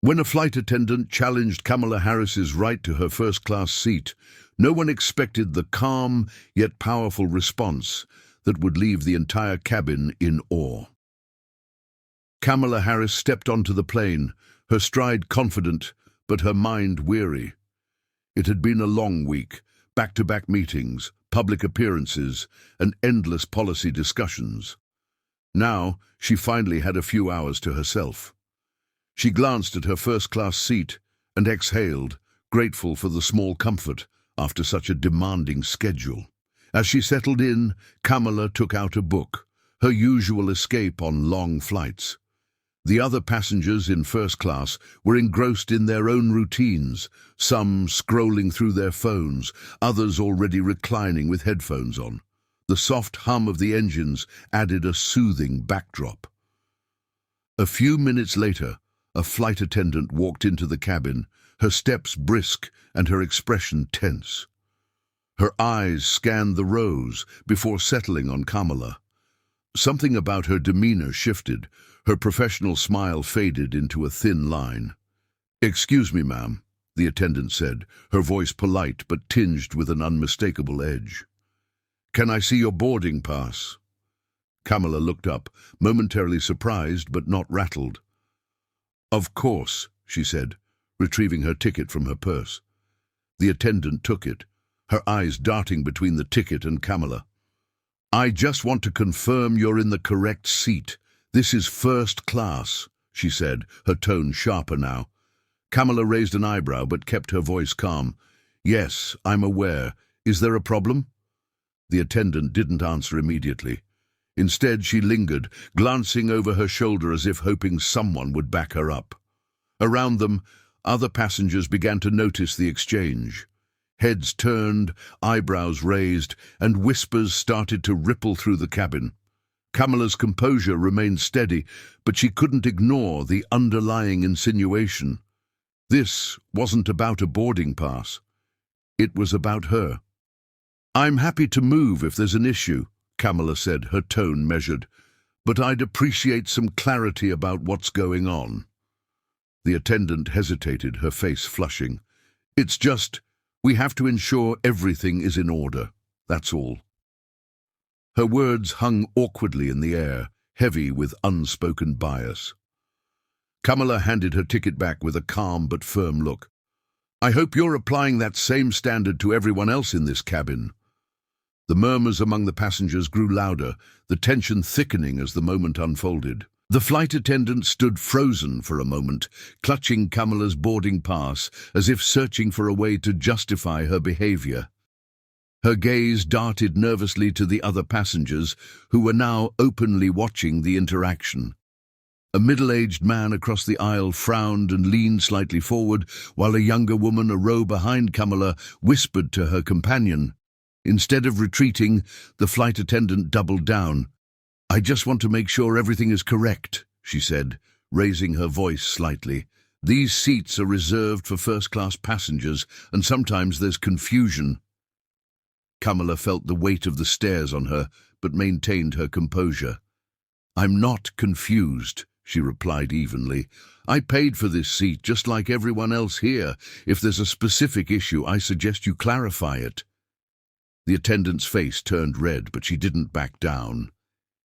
When a flight attendant challenged Kamala Harris's right to her first-class seat, no one expected the calm yet powerful response that would leave the entire cabin in awe. Kamala Harris stepped onto the plane, her stride confident, but her mind weary. It had been a long week, back-to-back meetings, public appearances, and endless policy discussions. Now, she finally had a few hours to herself. She glanced at her first-class seat and exhaled, grateful for the small comfort after such a demanding schedule. As she settled in, Kamala took out a book, her usual escape on long flights. The other passengers in first class were engrossed in their own routines, some scrolling through their phones, others already reclining with headphones on. The soft hum of the engines added a soothing backdrop. A few minutes later, a flight attendant walked into the cabin, her steps brisk and her expression tense. Her eyes scanned the rows before settling on Kamala. Something about her demeanor shifted. Her professional smile faded into a thin line. "Excuse me, ma'am," the attendant said, her voice polite but tinged with an unmistakable edge. "Can I see your boarding pass?" Kamala looked up, momentarily surprised but not rattled. "Of course," she said, retrieving her ticket from her purse. The attendant took it, her eyes darting between the ticket and Kamala. "I just want to confirm you're in the correct seat. This is first class," she said, her tone sharper now. Kamala raised an eyebrow but kept her voice calm. "Yes, I'm aware. Is there a problem?" The attendant didn't answer immediately. Instead, she lingered, glancing over her shoulder as if hoping someone would back her up. Around them, other passengers began to notice the exchange. Heads turned, eyebrows raised, and whispers started to ripple through the cabin. Kamala's composure remained steady, but she couldn't ignore the underlying insinuation. This wasn't about a boarding pass. It was about her. "I'm happy to move if there's an issue," Kamala said, her tone measured, "but I'd appreciate some clarity about what's going on." The attendant hesitated, her face flushing. "It's just, we have to ensure everything is in order, that's all." Her words hung awkwardly in the air, heavy with unspoken bias. Kamala handed her ticket back with a calm but firm look. "I hope you're applying that same standard to everyone else in this cabin." The murmurs among the passengers grew louder, the tension thickening as the moment unfolded. The flight attendant stood frozen for a moment, clutching Kamala's boarding pass as if searching for a way to justify her behavior. Her gaze darted nervously to the other passengers, who were now openly watching the interaction. A middle-aged man across the aisle frowned and leaned slightly forward, while a younger woman, a row behind Kamala, whispered to her companion. Instead of retreating, the flight attendant doubled down. "I just want to make sure everything is correct," she said, raising her voice slightly. "These seats are reserved for first-class passengers, and sometimes there's confusion." Kamala felt the weight of the stares on her, but maintained her composure. "I'm not confused," she replied evenly. "I paid for this seat just like everyone else here. If there's a specific issue, I suggest you clarify it." The attendant's face turned red, but she didn't back down.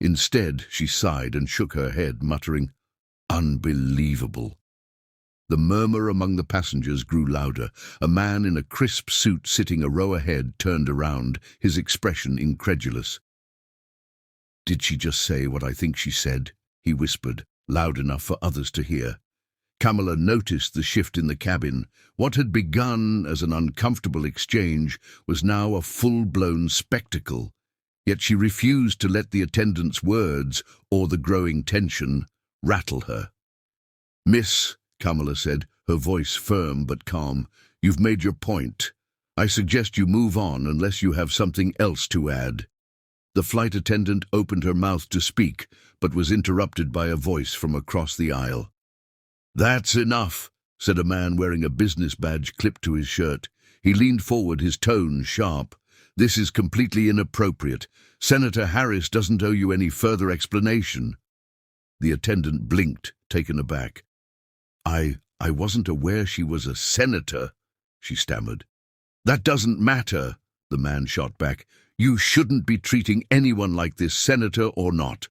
Instead, she sighed and shook her head, muttering, "Unbelievable." The murmur among the passengers grew louder. A man in a crisp suit sitting a row ahead turned around, his expression incredulous. "Did she just say what I think she said?" he whispered, loud enough for others to hear. Kamala noticed the shift in the cabin. What had begun as an uncomfortable exchange was now a full-blown spectacle, yet she refused to let the attendant's words or the growing tension rattle her. "Miss," Kamala said, her voice firm but calm, "you've made your point. I suggest you move on unless you have something else to add." The flight attendant opened her mouth to speak, but was interrupted by a voice from across the aisle. "That's enough," said a man wearing a business badge clipped to his shirt. He leaned forward, his tone sharp. "This is completely inappropriate. Senator Harris doesn't owe you any further explanation." The attendant blinked, taken aback. I wasn't aware she was a senator, she stammered. That doesn't matter, the man shot back. You shouldn't be treating anyone like this, senator or not.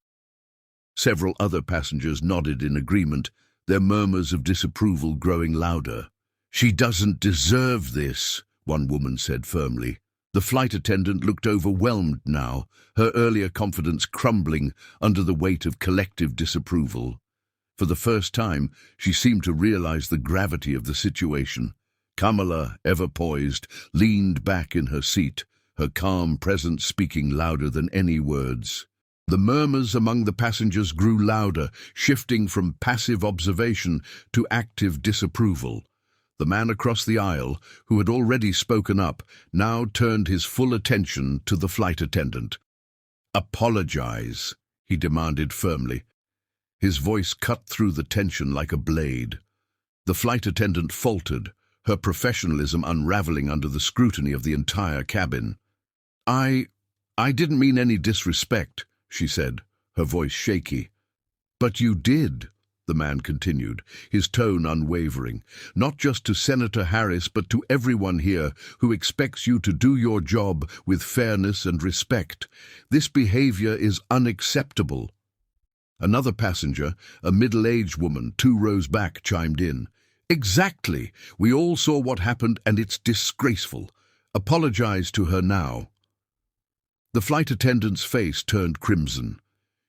Several other passengers nodded in agreement, their murmurs of disapproval growing louder. She doesn't deserve this, one woman said firmly. The flight attendant looked overwhelmed now, her earlier confidence crumbling under the weight of collective disapproval. For the first time, she seemed to realize the gravity of the situation. Kamala, ever poised, leaned back in her seat, her calm presence speaking louder than any words. The murmurs among the passengers grew louder, shifting from passive observation to active disapproval. The man across the aisle, who had already spoken up, now turned his full attention to the flight attendant. "Apologize," he demanded firmly. His voice cut through the tension like a blade. The flight attendant faltered, her professionalism unraveling under the scrutiny of the entire cabin. I didn't mean any disrespect," she said, her voice shaky. "But you did," the man continued, his tone unwavering, "not just to Senator Harris but to everyone here who expects you to do your job with fairness and respect. This behavior is unacceptable." Another passenger, a middle-aged woman 2 rows back, chimed in. "Exactly. We all saw what happened and it's disgraceful. Apologize to her now." The flight attendant's face turned crimson.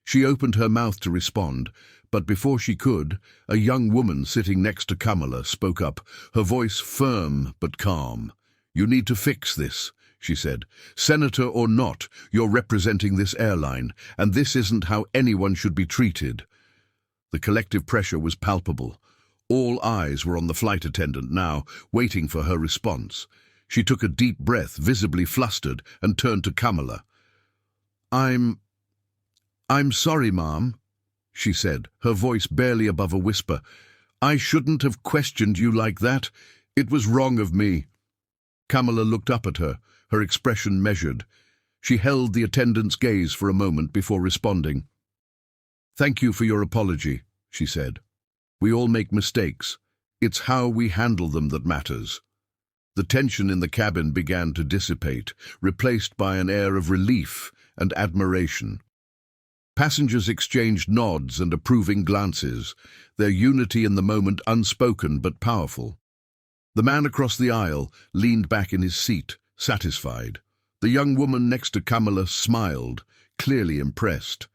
She opened her mouth to respond, but before she could, a young woman sitting next to Kamala spoke up, her voice firm but calm. "You need to fix this," she said. "Senator or not, you're representing this airline, and this isn't how anyone should be treated." The collective pressure was palpable. All eyes were on the flight attendant now, waiting for her response. She took a deep breath, visibly flustered, and turned to Kamala. I'm sorry, Ma'am," she said, her voice barely above a whisper. "I shouldn't have questioned you like that. It was wrong of me." Kamala looked up at her, her expression measured. She held the attendant's gaze for a moment before responding. "Thank you for your apology," she said. "We all make mistakes. It's how we handle them that matters." The tension in the cabin began to dissipate, replaced by an air of relief and admiration. Passengers exchanged nods and approving glances, their unity in the moment unspoken but powerful. The man across the aisle leaned back in his seat, satisfied. The young woman next to Kamala smiled, clearly impressed.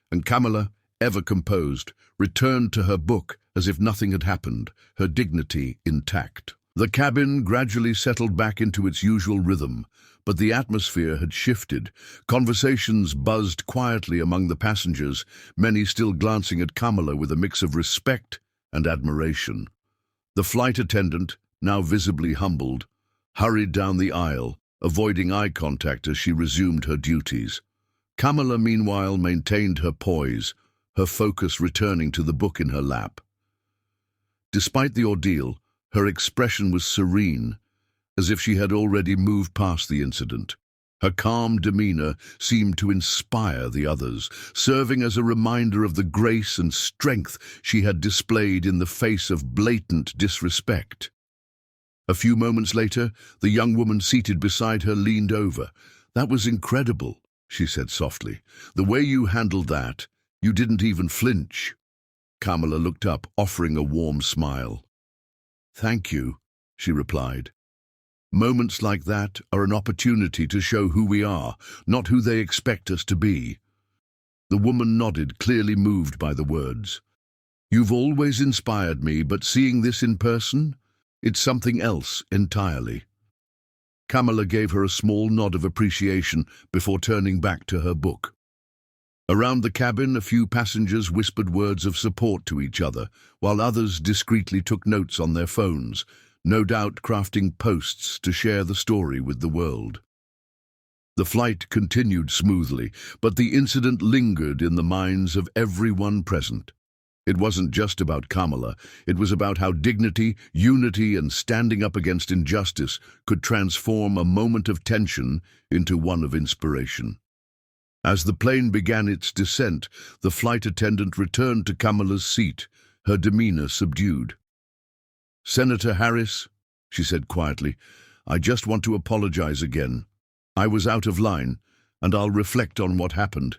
And Kamala, ever composed, returned to her book as if nothing had happened, her dignity intact. The cabin gradually settled back into its usual rhythm, but the atmosphere had shifted. Conversations buzzed quietly among the passengers, many still glancing at Kamala with a mix of respect and admiration. The flight attendant, now visibly humbled, hurried down the aisle, avoiding eye contact as she resumed her duties. Kamala, meanwhile, maintained her poise, her focus returning to the book in her lap. Despite the ordeal, her expression was serene, as if she had already moved past the incident. Her calm demeanor seemed to inspire the others, serving as a reminder of the grace and strength she had displayed in the face of blatant disrespect. A few moments later, the young woman seated beside her leaned over. "That was incredible," she said softly. "The way you handled that, you didn't even flinch." Kamala looked up, offering a warm smile. "Thank you," she replied. "Moments like that are an opportunity to show who we are, not who they expect us to be." The woman nodded, clearly moved by the words. "You've always inspired me, but seeing this in person, it's something else entirely." Kamala gave her a small nod of appreciation before turning back to her book. Around the cabin, a few passengers whispered words of support to each other, while others discreetly took notes on their phones, no doubt crafting posts to share the story with the world. The flight continued smoothly, but the incident lingered in the minds of everyone present. It wasn't just about Kamala, it was about how dignity, unity, and standing up against injustice could transform a moment of tension into one of inspiration. As the plane began its descent, the flight attendant returned to Kamala's seat, her demeanor subdued. "Senator Harris," she said quietly, "I just want to apologize again. I was out of line, and I'll reflect on what happened."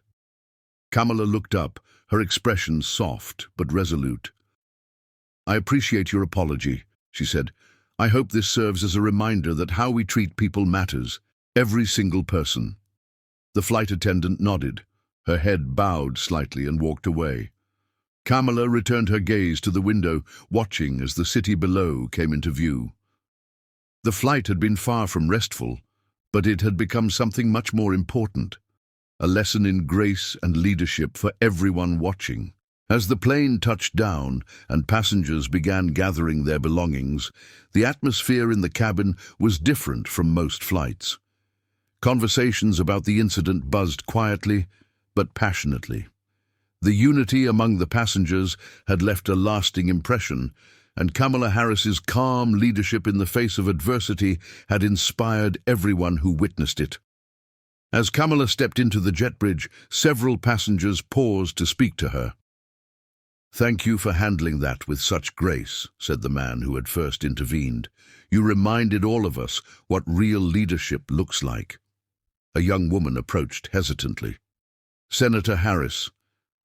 Kamala looked up, her expression soft but resolute. "I appreciate your apology," she said. "I hope this serves as a reminder that how we treat people matters, every single person." The flight attendant nodded. Her head bowed slightly and walked away. Kamala returned her gaze to the window, watching as the city below came into view. The flight had been far from restful, but it had become something much more important, a lesson in grace and leadership for everyone watching. As the plane touched down and passengers began gathering their belongings, the atmosphere in the cabin was different from most flights. Conversations about the incident buzzed quietly but passionately. The unity among the passengers had left a lasting impression, and Kamala Harris's calm leadership in the face of adversity had inspired everyone who witnessed it. As Kamala stepped into the jet bridge, several passengers paused to speak to her. "Thank you for handling that with such grace," said the man who had first intervened. "You reminded all of us what real leadership looks like." A young woman approached hesitantly. "Senator Harris,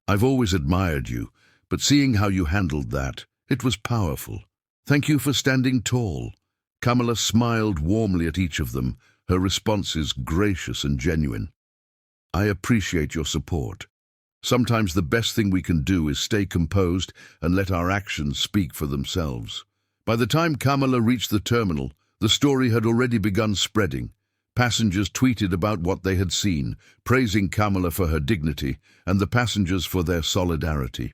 I've always admired you, but seeing how you handled that, it was powerful. Thank you for standing tall." Kamala smiled warmly at each of them, her responses gracious and genuine. "I appreciate your support. Sometimes the best thing we can do is stay composed and let our actions speak for themselves." By the time Kamala reached the terminal, the story had already begun spreading. Passengers tweeted about what they had seen, praising Kamala for her dignity and the passengers for their solidarity.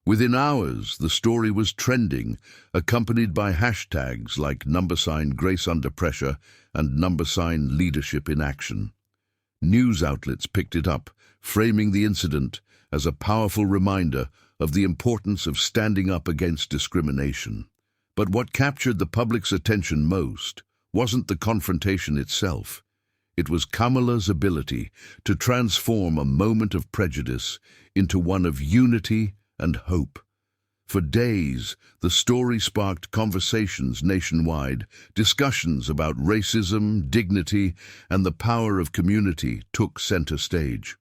Within hours, the story was trending, accompanied by hashtags like #Grace Under Pressure and #Leadership in Action. News outlets picked it up, framing the incident as a powerful reminder of the importance of standing up against discrimination. But what captured the public's attention most wasn't the confrontation itself. It was Kamala's ability to transform a moment of prejudice into one of unity and hope. For days, the story sparked conversations nationwide. Discussions about racism, dignity, and the power of community took center stage.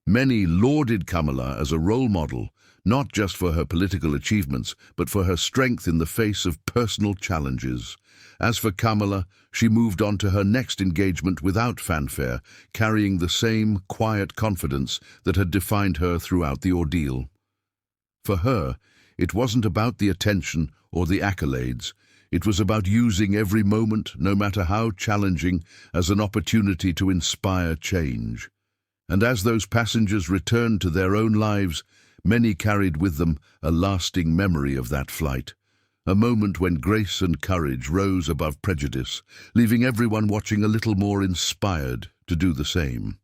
Many lauded Kamala as a role model, not just for her political achievements, but for her strength in the face of personal challenges. As for Kamala, she moved on to her next engagement without fanfare, carrying the same quiet confidence that had defined her throughout the ordeal. For her, it wasn't about the attention or the accolades. It was about using every moment, no matter how challenging, as an opportunity to inspire change. And as those passengers returned to their own lives, many carried with them a lasting memory of that flight, a moment when grace and courage rose above prejudice, leaving everyone watching a little more inspired to do the same.